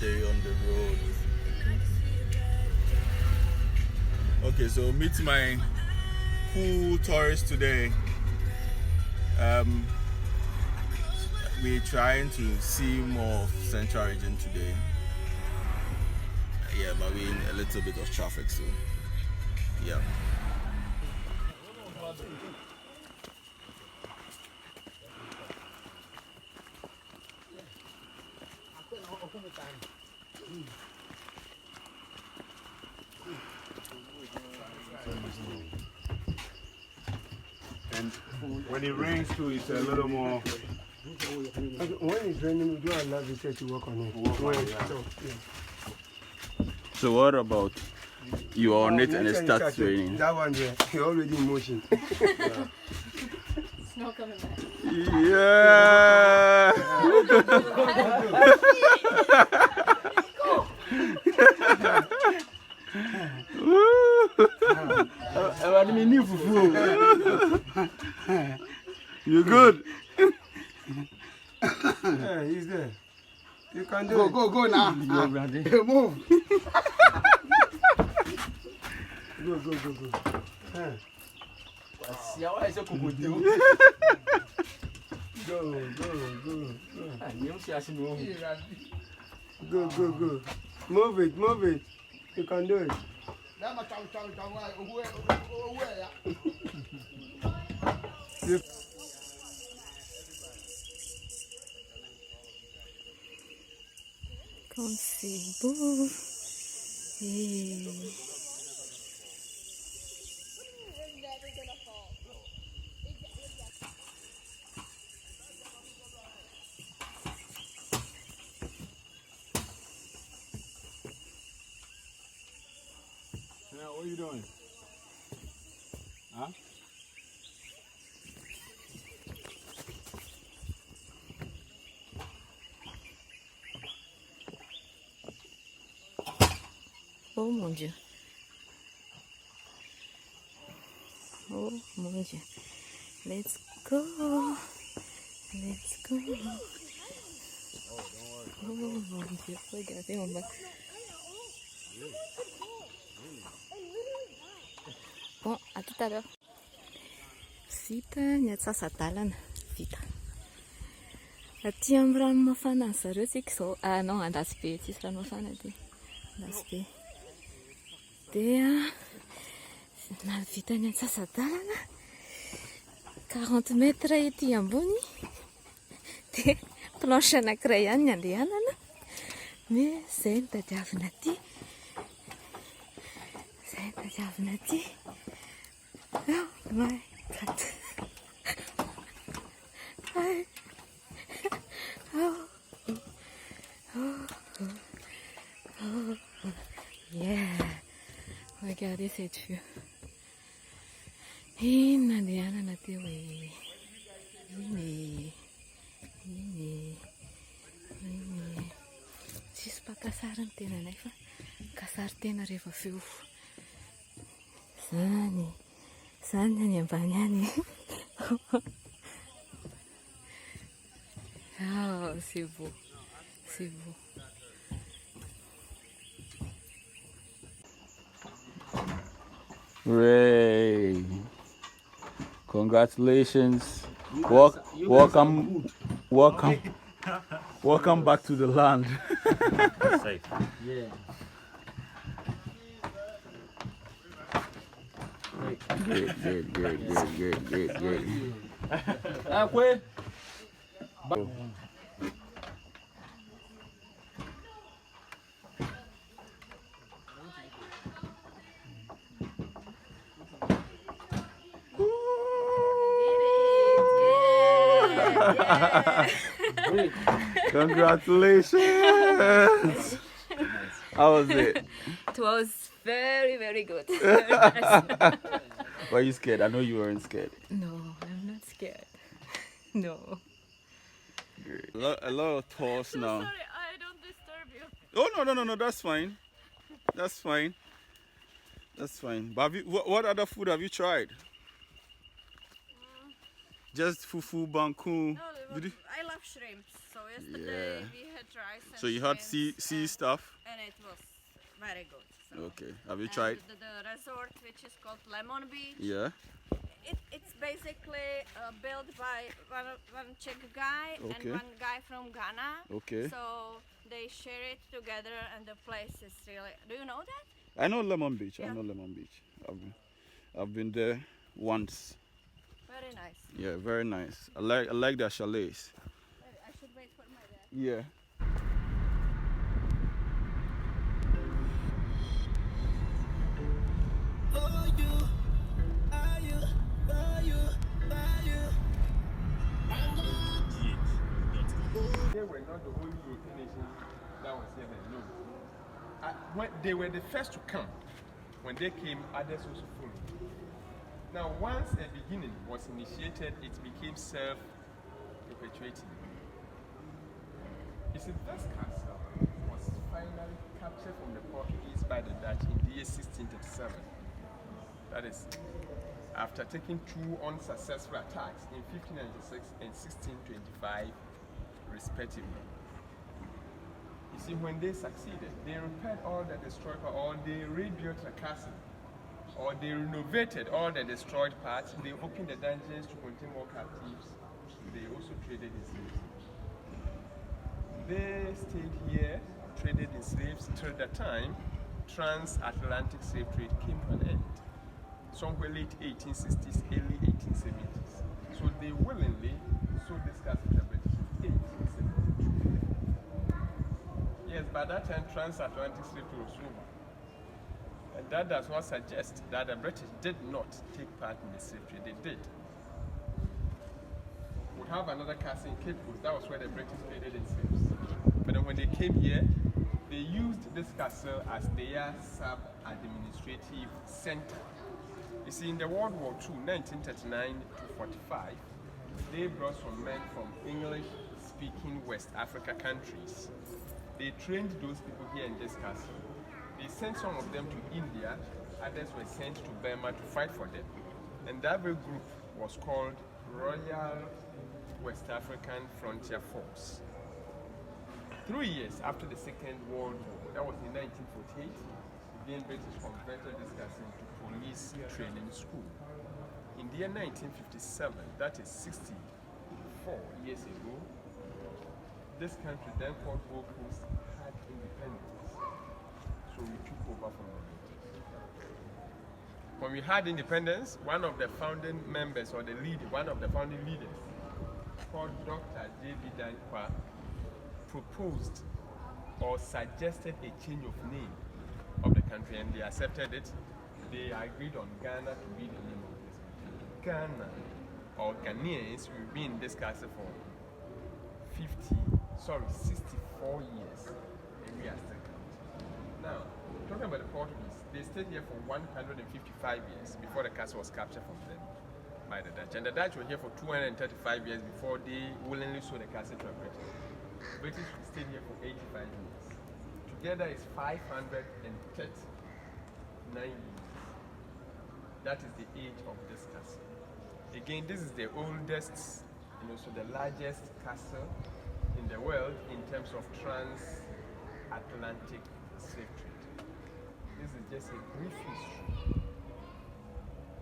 Day on the road. Okay, so meet my cool tourist today. We're trying to see more of Central Region today. Yeah, but we're in a little bit of traffic, so yeah. And when it rains too, it's a little more. When it's raining, we do allow visitors to work on it. So what about you are on it and it starts raining? That one there, you're already in motion. It's not coming back. Yeah. You good? Yeah, he's there. You can do it. Go now. Move. Go. Go. Move it. You can do it. Comme c'est beau. Et... What are you doing? Huh? Oh mon Dieu. Oh mon Dieu. Let's go. Oh mon Dieu. Regardez en bas. Bon, à tout à l'heure. Vita ny atsasa-dalana. Vita. Aty amin'ny rano mafana ny zareo tsika izao. Ah non, Andasibe, tsisy rano mafana aty. Andasibe. Dia navita ny atsasa-dalana 40 metra ety ambony. Dia planche anankiray ihany ny andehanana. Mais izay no tadiavina aty. Oh my God. Yeah. Regardez cette vue. Et nandehanana teo hoe iny. Tsisy mpakasary ny tenanay fa kasary tena rehefa feo. Zany any ambany any. Oh, c'est beau. Ray, congratulations. Welcome back to the land. Safe. Yeah. Good. Congratulations. How was it? It was very, very good. Were you scared? I know you weren't scared. No, I'm not scared. No. Great. A lot of tours now. Sorry, I don't disturb you. Oh, no, that's fine. That's fine. That's fine. But what other food have you tried? Just fufu, banku. No, I love shrimps. So yesterday we had rice and So you had shrimps sea stuff? and it was very good. So. Okay. Have you And tried? the resort, which is called Lemon Beach. Yeah. It's basically built by one Czech guy and one guy from Ghana. Okay. So they share it together, and the place is really. Do you know that? I know Lemon Beach. Yeah. I know Lemon Beach. I've been there once. Very nice. Yeah, very nice. I like their chalets. I should wait for my dad. Yeah. They were not the only European nation that was here then, no. When they were the first to come. When they came, others also followed. Now, once a beginning was initiated, it became self-perpetuating. You see, this castle was finally captured from the Portuguese by the Dutch in the year 1637. That is, after taking 2 unsuccessful attacks in 1596 and 1625, respectively. You see, when they succeeded, they repaired all the destroyed parts, or they rebuilt the castle, or they renovated all the destroyed parts. They opened the dungeons to contain more captives. They also traded in slaves. They stayed here, traded in slaves till the time transatlantic slave trade came to an end. Somewhere late 1860s, early 1870s. So they willingly sold this castle to the British in 1872. Yes, by that time transatlantic slave trade was over. And that does not suggest that the British did not take part in the slave trade. They did. We have another castle in Capecoast. That was where the British traded in slaves. But then when they came here, they used this castle as their sub-administrative center. You see, in the World War II, 1939 to 45, they brought some men from English-speaking West Africa countries. They trained those people here in this castle. They sent some of them to India, others were sent to Burma to fight for them. And that very group was called Royal West African Frontier Force. 3 years after the Second World War, that was in 1948, the British converted this castle into police training school. In the year 1957, that is 64 years ago, this country, then called Gold Coast, had independence. So we took over from the British. When we had independence, one of the founding members, or one of the founding leaders, called Dr. J.B. Dankwa, proposed or suggested a change of name of the country, and they accepted it. They agreed on Ghana to be the name of this country. Ghana, or Ghanaians, will be in this castle for 64 years, and we are still counting. Now, talking about the Portuguese, they stayed here for 155 years before the castle was captured from them by the Dutch. And the Dutch were here for 235 years before they willingly sold the castle to the British. British stayed here for 85 years. Together is 539 years. That is the age of this castle. Again, this is the oldest, so the largest castle in the world in terms of transatlantic slave trade. This is just a brief history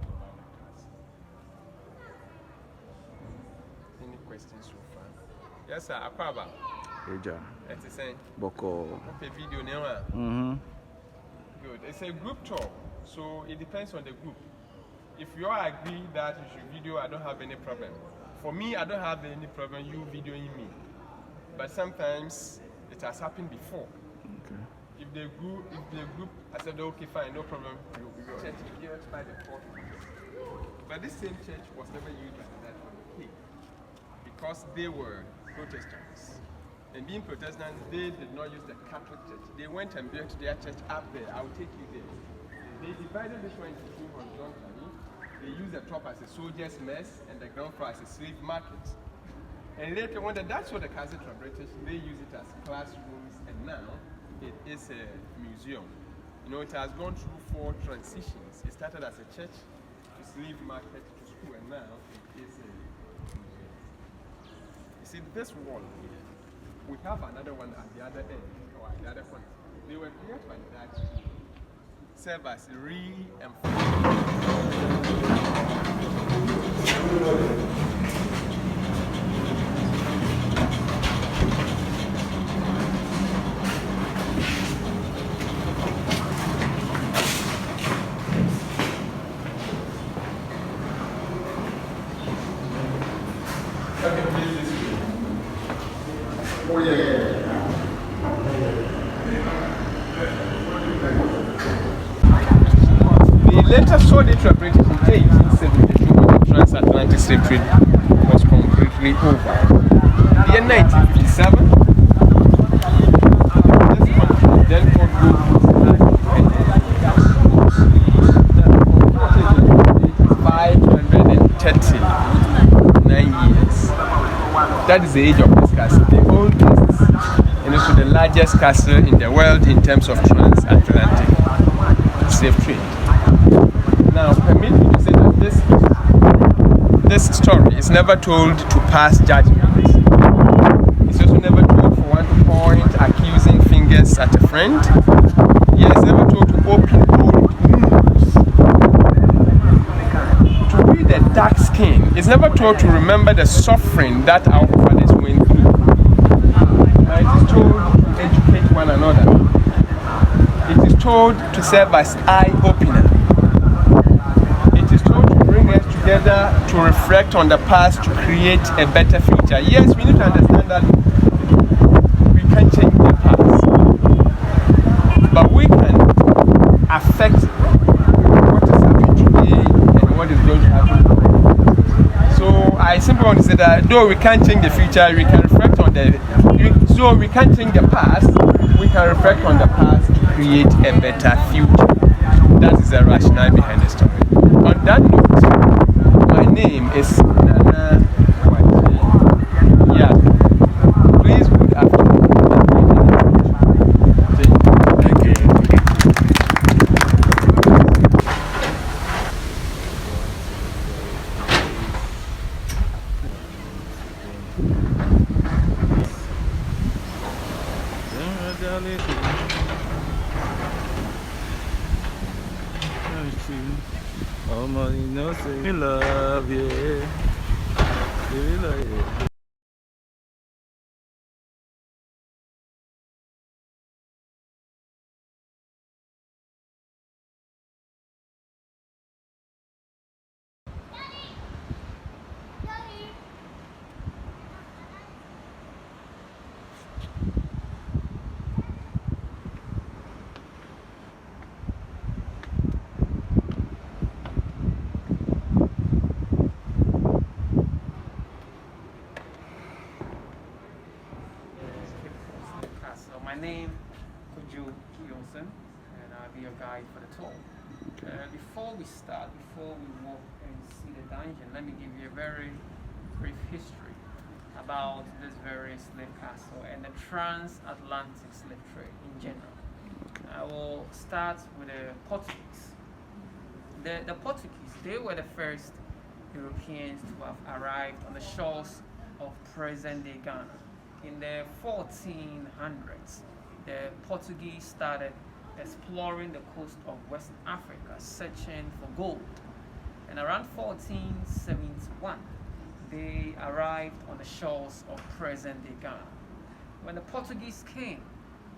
about the castle. Any questions so far? Yes, sir. Akwaba. Eja. That's the same. Boko. Okay, video now. Good. It's a group tour, so it depends on the group. If you all agree that you should video, I don't have any problem. For me, I don't have any problem you videoing me. But sometimes it has happened before. Okay. If the group I said, okay, fine, no problem. Church built by the Portuguese. But this same church was never used by the Dutch because they were Protestants. And being Protestants, they did not use the Catholic Church. They went and built their church up there. I'll take you there. They divided this one into two horizontally. They used the top as a soldier's mess and the ground floor as a slave market. And later, when the Dutch saw the castle from British, they used it as classrooms, and now it is a museum. You know, it has gone through 4 transitions. It started as a church, to slave market, to school, and now it is a museum. You see, this wall here, we have another one at the other end, or at the other corner. They were created by that to serve as Oh, yeah. They later sold it to a British in 1872 when the transatlantic slave trade was completely over. The year 1957, this country then called 539 years. That is the age of this castle, the oldest and also the largest castle in the world in terms of transatlantic slave trade. Now, permit me to say that this story is never told to pass judgment. It's also never told for one to point accusing fingers at a friend. Yeah, it's never told to open old wounds, to be the dark skin. It's never told to remember the suffering that our fathers went through. It is told to educate one another. It is told to serve as eye-opener. It is told to bring us together to reflect on the past to create a better future. Yes, we need to understand that we can't change the past, but we can affect what is happening today and what is going to happen. So I simply want to say that though we can't change the future, we can reflect on so we can't change the past, we can reflect on the past to create a better future. That is the rationale behind the story. On that note, my name is Nana Waji. Yeah. Please, good afternoon. Thank you. Oh, my, you know, say we love you. We love you. So my name is Johnson, and I'll be your guide for the tour. Before we start, before we walk and see the dungeon, let me give you a very brief history about this very slave castle and the transatlantic slave trade in general. I will start with the Portuguese. The Portuguese, they were the first Europeans to have arrived on the shores of present-day Ghana. In the 1400s, the Portuguese started exploring the coast of West Africa, searching for gold. And around 1471, they arrived on the shores of present-day Ghana. When the Portuguese came,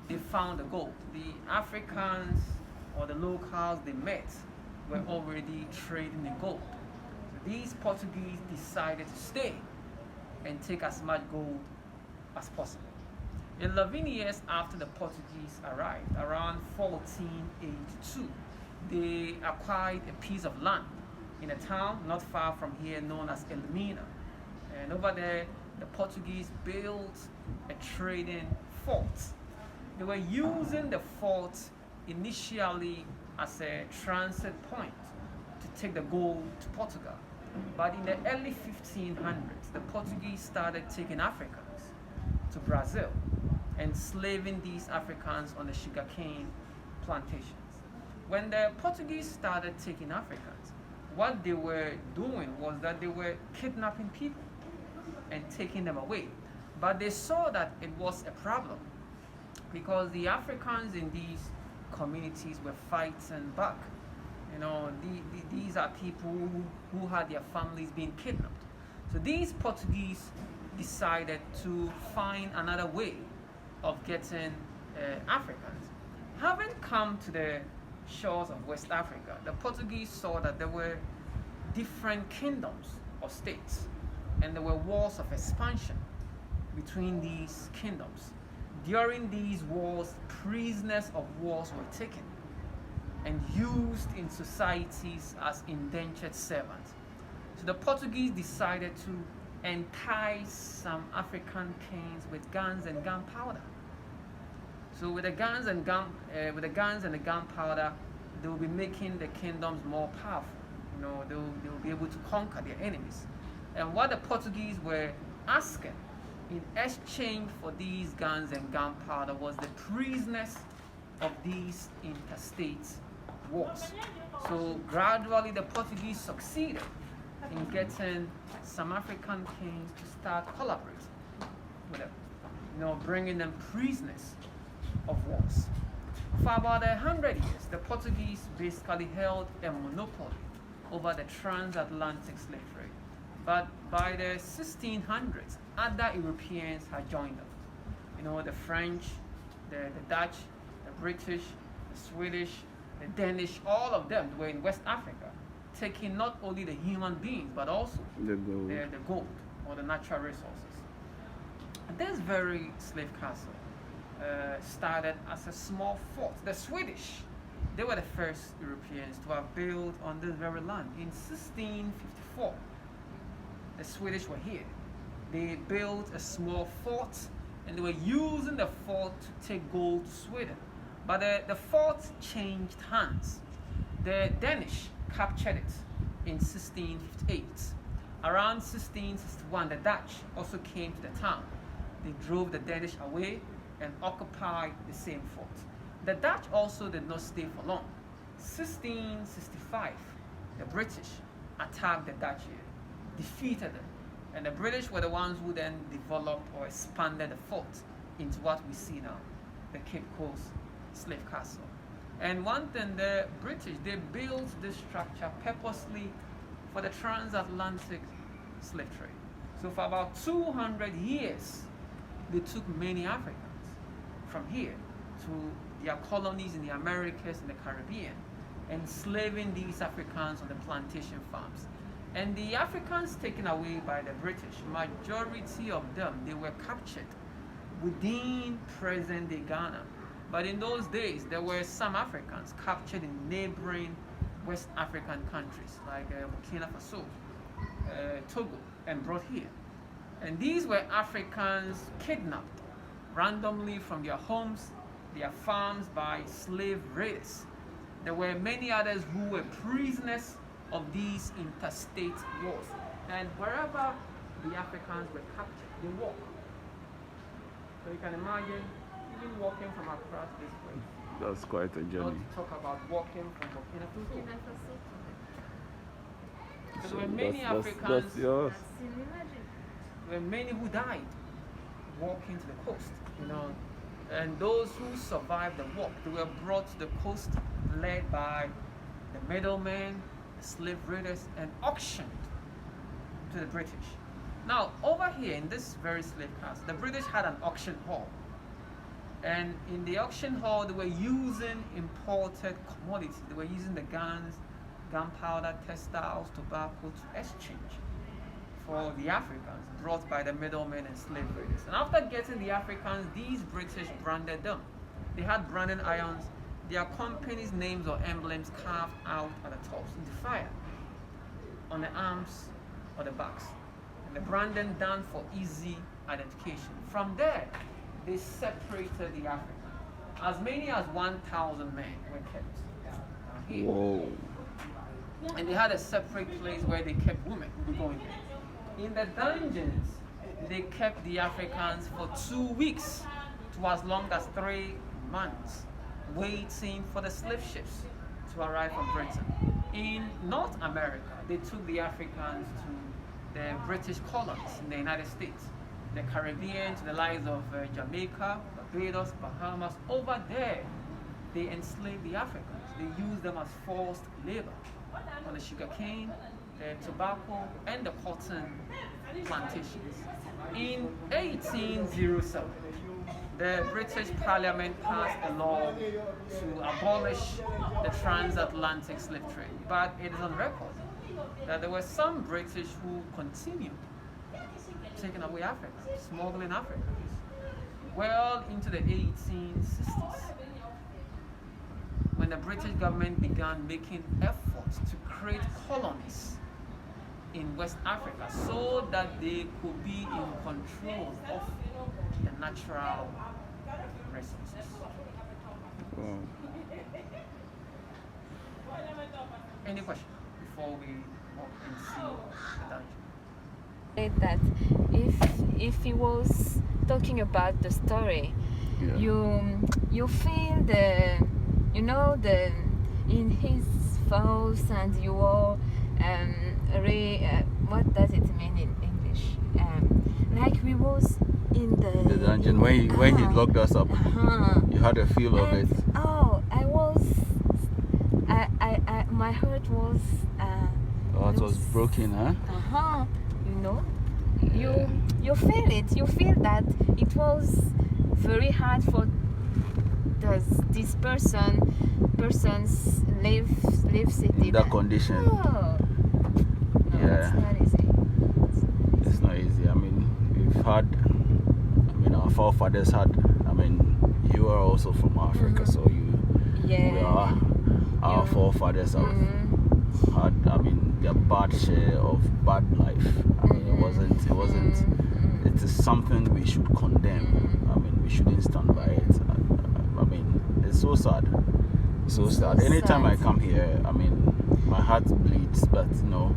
they found the gold. The Africans or the locals they met were already trading in gold. So these Portuguese decided to stay and take as much gold as possible. 11 years after the Portuguese arrived, around 1482, they acquired a piece of land in a town not far from here known as Elmina. And over there, the Portuguese built a trading fort. They were using the fort initially as a transit point to take the gold to Portugal. But in the early 1500s, the Portuguese started taking Africans to Brazil, enslaving these Africans on the sugarcane plantations. When the Portuguese started taking Africans, what they were doing was that they were kidnapping people and taking them away. But they saw that it was a problem because the Africans in these communities were fighting back. You know, these are people who had their families being kidnapped. So these Portuguese decided to find another way of getting Africans. Having come to the shores of West Africa, the Portuguese saw that there were different kingdoms or states, and there were wars of expansion between these kingdoms. During these wars, prisoners of wars were taken and used in societies as indentured servants. So the Portuguese decided to entice some African kings with guns and gunpowder. So with the guns and the gunpowder, they will be making the kingdoms more powerful. You know, they will be able to conquer their enemies. And what the Portuguese were asking in exchange for these guns and gunpowder was the prisoners of these interstate wars. So gradually the Portuguese succeeded in getting some African kings to start collaborating with them, you know, bringing them prisoners of wars. For about 100 years, the Portuguese basically held a monopoly over the transatlantic slave trade. But by the 1600s, other Europeans had joined them. You know, the French, the Dutch, the British, the Swedish, the Danish, all of them were in West Africa, taking not only the human beings, but also the gold or the natural resources. This very slave castle started as a small fort. The Swedish, they were the first Europeans to have built on this very land. In 1654, the Swedish were here. They built a small fort, and they were using the fort to take gold to Sweden. But the fort changed hands. The Danish captured it in 1658. Around 1661, the Dutch also came to the town. They drove the Danish away and occupied the same fort. The Dutch also did not stay for long. 1665, the British attacked the Dutch here, defeated them, and the British were the ones who then developed or expanded the fort into what we see now, the Capecoast slave castle. And one thing, the British, they built this structure purposely for the transatlantic slave trade. So for about 200 years, they took many Africans from here to their colonies in the Americas and the Caribbean, enslaving these Africans on the plantation farms. And the Africans taken away by the British, majority of them, they were captured within present-day Ghana. But in those days, there were some Africans captured in neighboring West African countries like Burkina Faso, Togo, and brought here. And these were Africans kidnapped randomly from their homes, their farms by slave raiders. There were many others who were prisoners of these interstate wars. And wherever the Africans were captured, they walked. So you can imagine even walking from across this place. That's quite a journey. Not talk about walking from Burkina Faso. So there were many Africans. That's yours. There were many who died walking to the coast, you know. And those who survived the walk, they were brought to the coast, led by the middlemen, the slave raiders, and auctioned to the British. Now, over here in this very slave castle, the British had an auction hall. And in the auction hall, they were using imported commodities. They were using the guns, gunpowder, textiles, tobacco to exchange for the Africans brought by the middlemen and slave raiders. And after getting the Africans, these British branded them. They had branding irons, their company's names or emblems carved out at the tops into fire, on the arms or the backs. And the branding done for easy identification. From there, they separated the Africans. As many as 1,000 men were kept here. Whoa. And they had a separate place where they kept women who were going there. In the dungeons, they kept the Africans for 2 weeks to as long as 3 months, waiting for the slave ships to arrive from Britain. In North America, they took the Africans to the British colonies in the United States, the Caribbean, to the likes of Jamaica, Barbados, Bahamas. Over there, they enslaved the Africans. They used them as forced labor on the sugarcane, the tobacco, and the cotton plantations. In 1807, the British Parliament passed a law to abolish the transatlantic slave trade, but it is on record that there were some British who continued taking away Africans, smuggling Africans. Well into the 1860s, when the British government began making efforts to create colonies in West Africa so that they could be in control of the natural resources. Wow. Any question before we walk and see the dungeon? That if he was talking about the story, Yeah. you feel the in his voice, and you are what does it mean in English? Like we was in The dungeon when he locked us up. You had a feel of it. Oh, I my heart was. Oh, it was broken, huh? You know, you feel it. You feel that it was very hard for this person's live city. In that condition. Oh. No, Yeah. it's not easy. It's not easy. I mean, our forefathers had. I mean, you are also from Africa, so we are. Our forefathers have had. I mean, their bad share of bad life. I mean, it wasn't. It is something we should condemn. I mean, we shouldn't stand by it. I mean, it's so sad. So sad. Anytime I come here, I mean, my heart bleeds. But You know,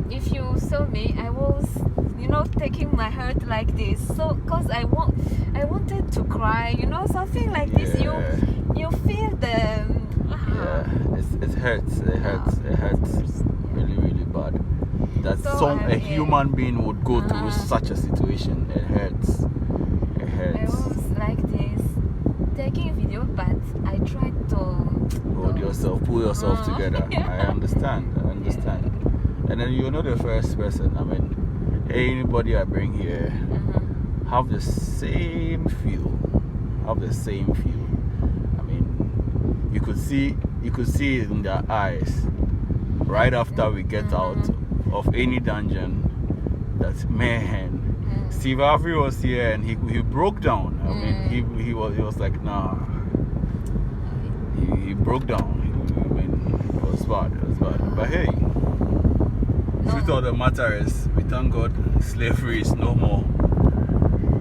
if you saw me, I was, taking my heart like this. So, cause I wanted to cry. Something like this. You feel the. It hurts. It hurts really, really bad. That a human being would go through such a situation. It hurts. It hurts. I was like this, taking a video, but I tried to pull yourself together. I understand. And then you're not the first person. I mean, anybody I bring here have the same feel. I mean, you could see it in their eyes right after we get out of any dungeon. That man, Steve Avery was here and he broke down. I mean, he was like, nah. He broke down. I mean, it was bad. But hey, truth of the matter is, we thank God, slavery is no more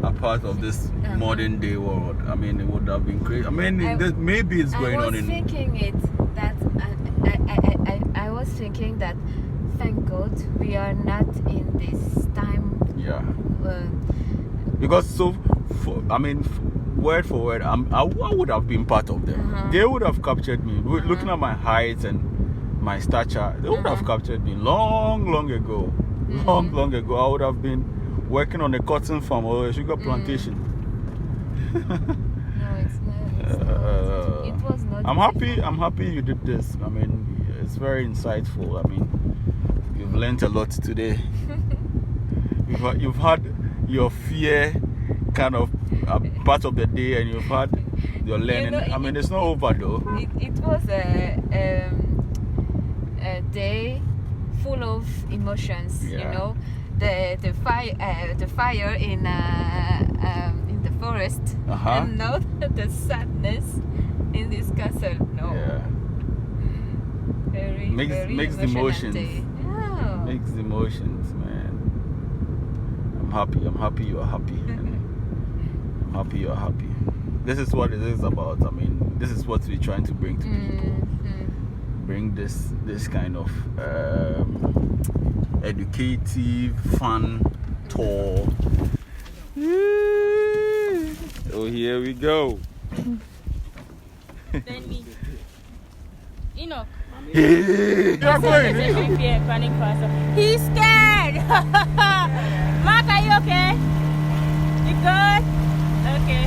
a part of this modern day world. I mean, it would have been crazy. I mean, maybe it's going on in. I was thinking that, thank God, we are not in this time. Yeah. Because word for word, I would have been part of them. They would have captured me. Looking at my height and my stature, they would have captured me long ago. Long ago. I would have been working on a cotton farm or a sugar plantation. No, it's not. It was not. I'm happy you did this. I mean, it's very insightful. I mean, you've learned a lot today. You've had your fear kind of part of the day, and you've had your learning. I mean, it's not over though. It was a day full of emotions. Yeah. The fire in the forest, and not the sadness in this castle. No. Yeah. Very Makes the emotions. Yeah. Makes the emotions, man. I'm happy you are happy. I'm happy you are happy. This is what it is about. I mean, this is what we're trying to bring to people. Bring this kind of educative, fun tour. Oh, here we go. Then me. Enoch. Hey, you're going. He's scared. Mark, are you okay? You good? Okay.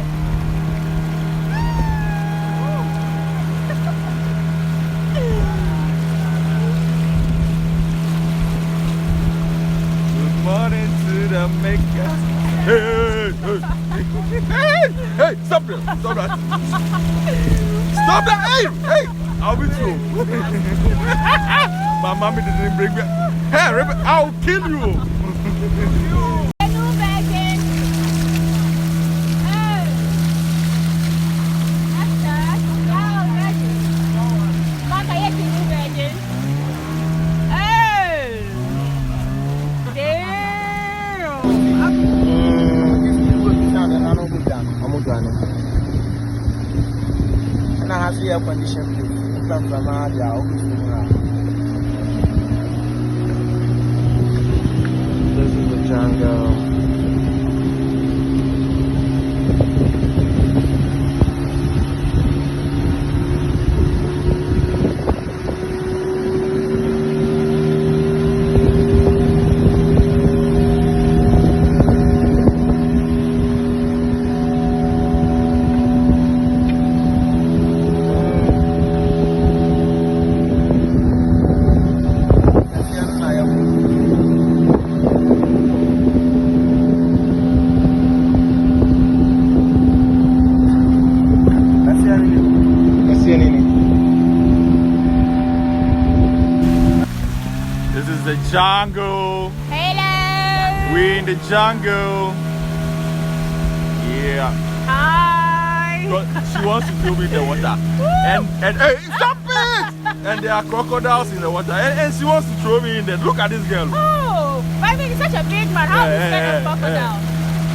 Good morning to the maker. Hey, hey, hey, stop that. Stop that. Stop that. Hey, I'll be through. My mommy didn't bring me. Hey, I'll kill you. Air condition from this is the jungle. This is the jungle. Hello. We're in the jungle. Yeah. Hi. But she wants to throw me in the water. And hey, stop it! And there are crocodiles in the water. And she wants to throw me in there. Look at this girl. Oh, I mean, he's such a big man. How is this kind of crocodile?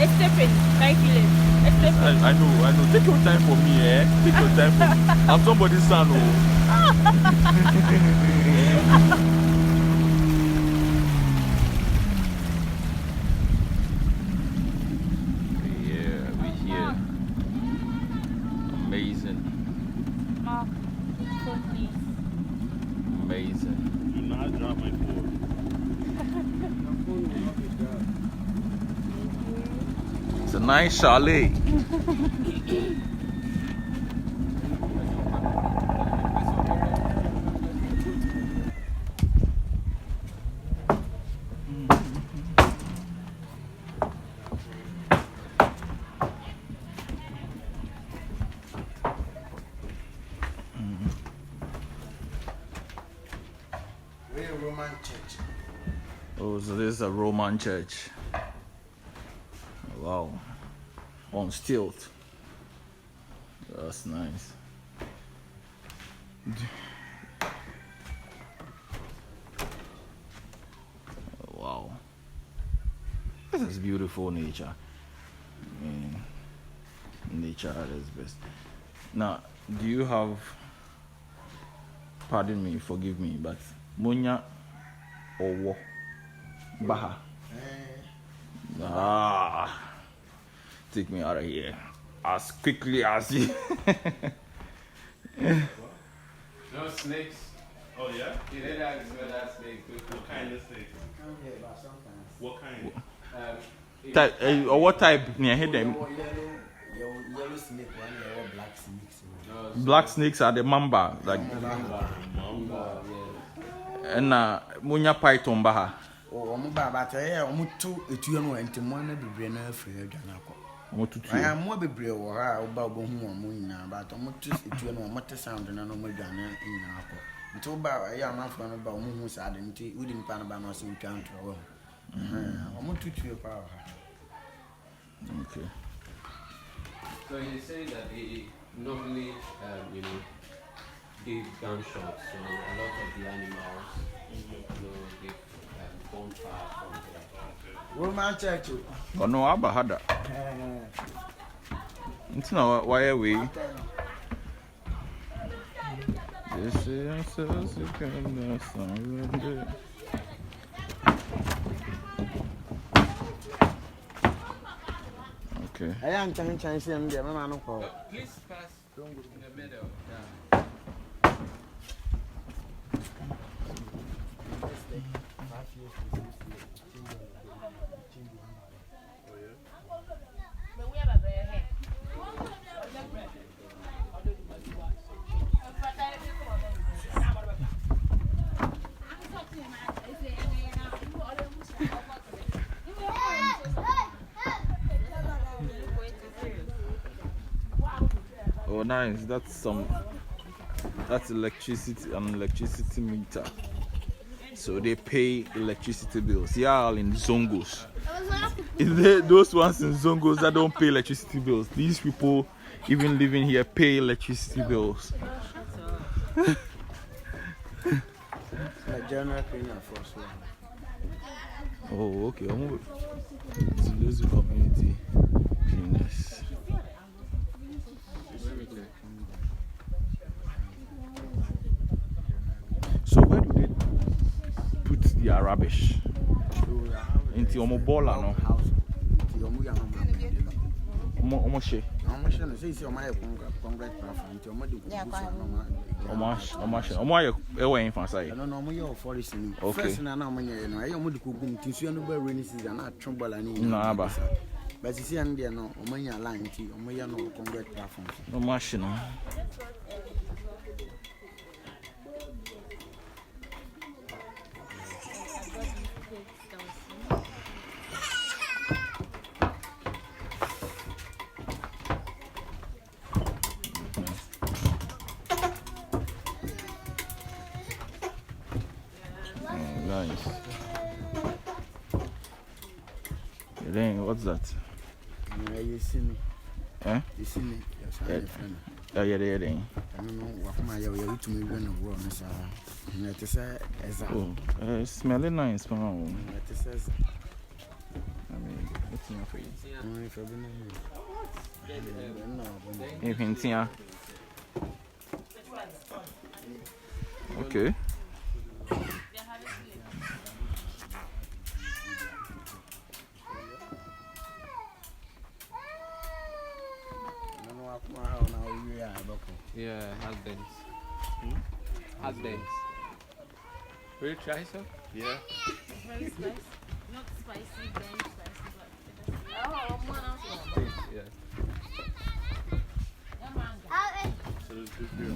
It's slipping. Thank you, Liz. It's slipping. I know. Take your time for me, eh? Take your time for me. I'm somebody's son, oh. Amazing. Mark, phone please. Amazing. Do not drop my phone. It's a nice chalet. Roman church. Oh, so this is a Roman church. Wow. On stilt. That's nice. Wow. This is beautiful nature. I mean, nature at its best. Now, do you have, pardon me, forgive me, but Munya Owo Baha? Take me out of here as quickly as you. No snakes. Oh, yeah? You didn't ask me that snake. What kind of snake? What kind? Type, or what type near here them? Yellow snake, one yellow black snakes. Black snakes are the mamba, like. Mamba. And Munya Python Baha. Oh, but I am too, it's you know, and Timon be brain free. I am more be brave or about whom but I'm not just it, you know, what sound and I know my gun in Apple. It's all about I am not one about whom's identity, wouldn't pan about us in country. I'm not too power. Okay. So you say that they normally, give gunshots, so a lot of the animals, they gone far from there. Roman church. Oh no, Abba had that. It's not why are we? This is okay. I am trying to see him, my man. Please pass. In the middle, yeah. Oh, nice. That's electricity, an electricity meter. So they pay electricity bills. Yeah, all in Zongos. Is there those ones in Zongos that don't pay electricity bills? These people, even living here, pay electricity bills. Like general cleaner first. Oh, okay. Nzulezu community cleaners. So where do they put their rubbish? Into omo bola no. Omo she. No say omo concrete platform. Into omo de Omo aye ewe in fansai. No omo ye forest ni. Okay. First na omo ye no. Aye omo de kogum tinsu no ba rainy season na atwon bola ni. No aba. But you see and there no omo ye line ti omo ye no concrete platform. Omo she no. Nice. Then what's that? You see me. Eh? You see me. Yes, I friend. Yeah. I don't know what my you to me when the world is oh, it's smelling nice, man. it says I mean, what's in your face? Okay. Yeah, husbands. Husbands. Will you try some? Yeah. Very spicy. Not spicy, very spicy, but Yeah.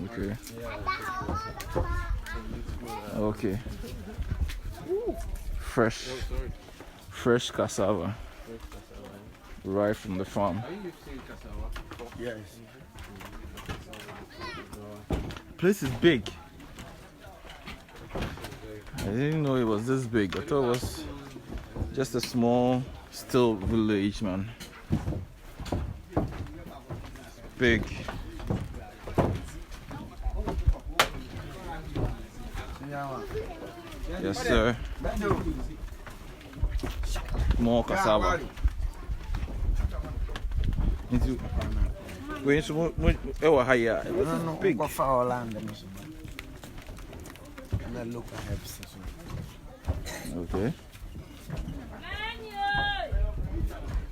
Okay. Okay. Fresh cassava. Right from the farm. Are you using cassava? yes. Place is big. I didn't know it was this big. I thought it was just a small still village, man. Big. Yes, sir. More cassava. Into when so higher. No, Big. go for land and look at herbs. Okay.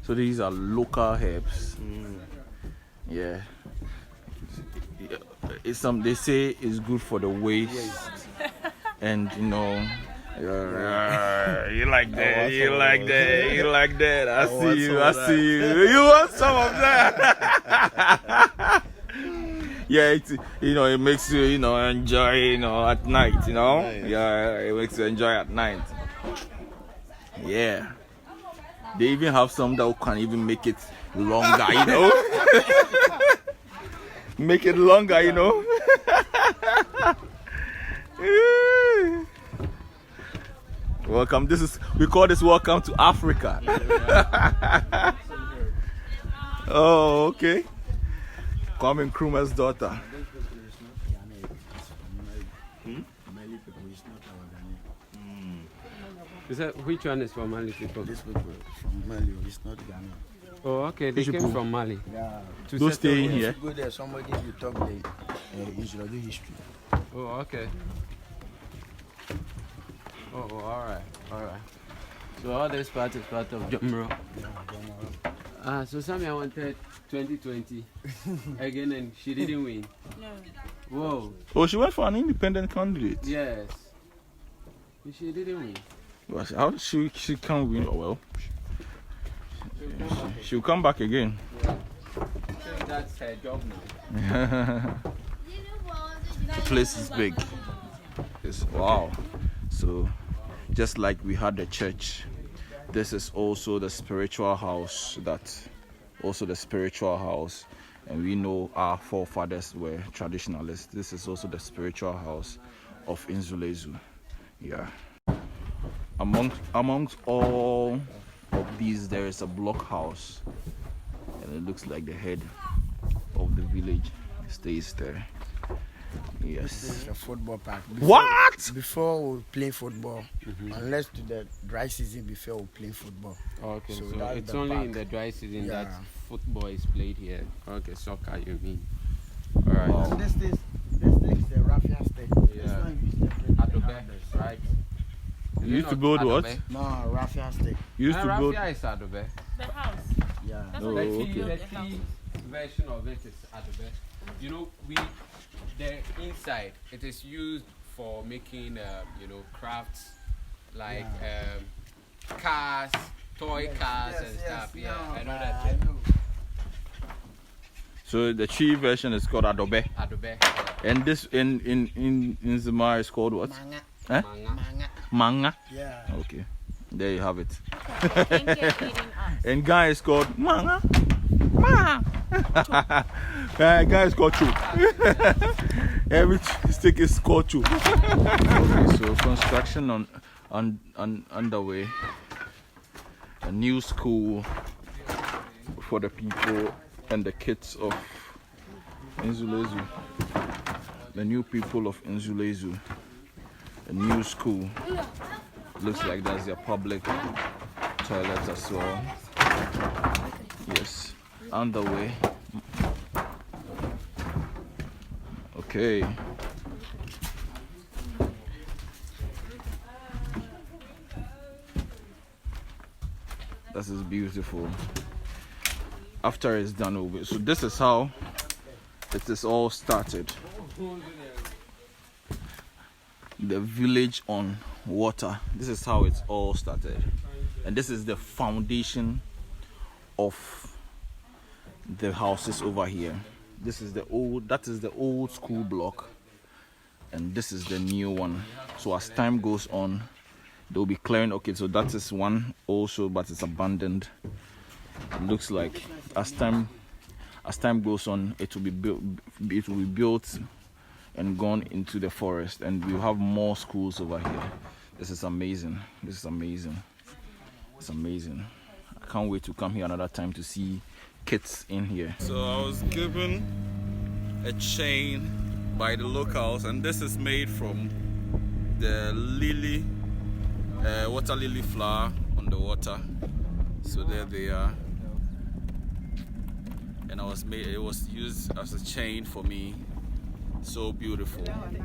So these are local herbs. Yeah. It's some they say it's good for the waist, and you know. You like that, you like that, you like that. I see you. You want some of that? Yeah, it makes you, enjoy, at night, Yeah, it makes you enjoy at night. Yeah. They even have some that can even make it longer, Make it longer, Welcome. We call this welcome to Africa. Oh, okay. Kwame Nkrumah's daughter. Is that which one is from Mali people? This people from Mali, it's not Ghana. Oh, okay. They came from Mali. Yeah. To stay in here. If you go there, somebody will talk the Israeli history. Oh, okay. Oh, all right. So all this part is part of Jomro. So Samia wanted 2020 again, and she didn't win. No. Whoa. Oh, she went for an independent candidate. Yes. She didn't win. Well, how she can't win? Oh well. She'll come back again. Yeah. So that's her job now. The place is big. It's wow. So just like we had the church, this is also the spiritual house. And we know our forefathers were traditionalists. This is also the spiritual house of Nzulezu. Yeah. Amongst all of these, there is a block house, and it looks like the head of the village stays there. Yes. This is a football park. Before we play football, unless to the dry season before we play football. Okay, so that's it's the only park. in the dry season Yeah. that football is played here. Okay, soccer you mean. Alright. And this is the raffia stage. Yeah. This one used to play Adobe, right? You used to build what? No, raffia stage. You used to build. Raffia is Adobe. The house. Yeah. That's Oh, what they okay. built The the house. tea version of it is Adobe. You know, the inside it is used for making crafts like cars, toy cars and stuff. Yeah, I know that. So the tree version is called Adobe. Adobe. And this in Zimar is called what? Manga. Eh? Manga. Yeah. Okay. There you have it. Thank you for eating us. And guy is called Manga. Guy is called Chu. Every stick is called Chu. Okay, so construction underway. A new school for the people and the kids of Nzulezu. The new people of Nzulezu. A new school. Looks like that's their public toilet as well. Yes, underway. Okay. This is beautiful. After it's done over, so this is how it is all started. The village on water. This is how it's all started, and this is the foundation of the houses over here. That is the old school block, and this is the new one. So as time goes on, they'll be clearing. Okay, so that is one also, but it's abandoned. It looks like as time goes on, it will be built and gone into the forest, and we'll have more schools over here. This is amazing. It's amazing. I can't wait to come here another time to see kids in here. So I was given a chain by the locals, and this is made from the lily, water lily flower on the water. So there they are. And it was used as a chain for me. So beautiful. I mean,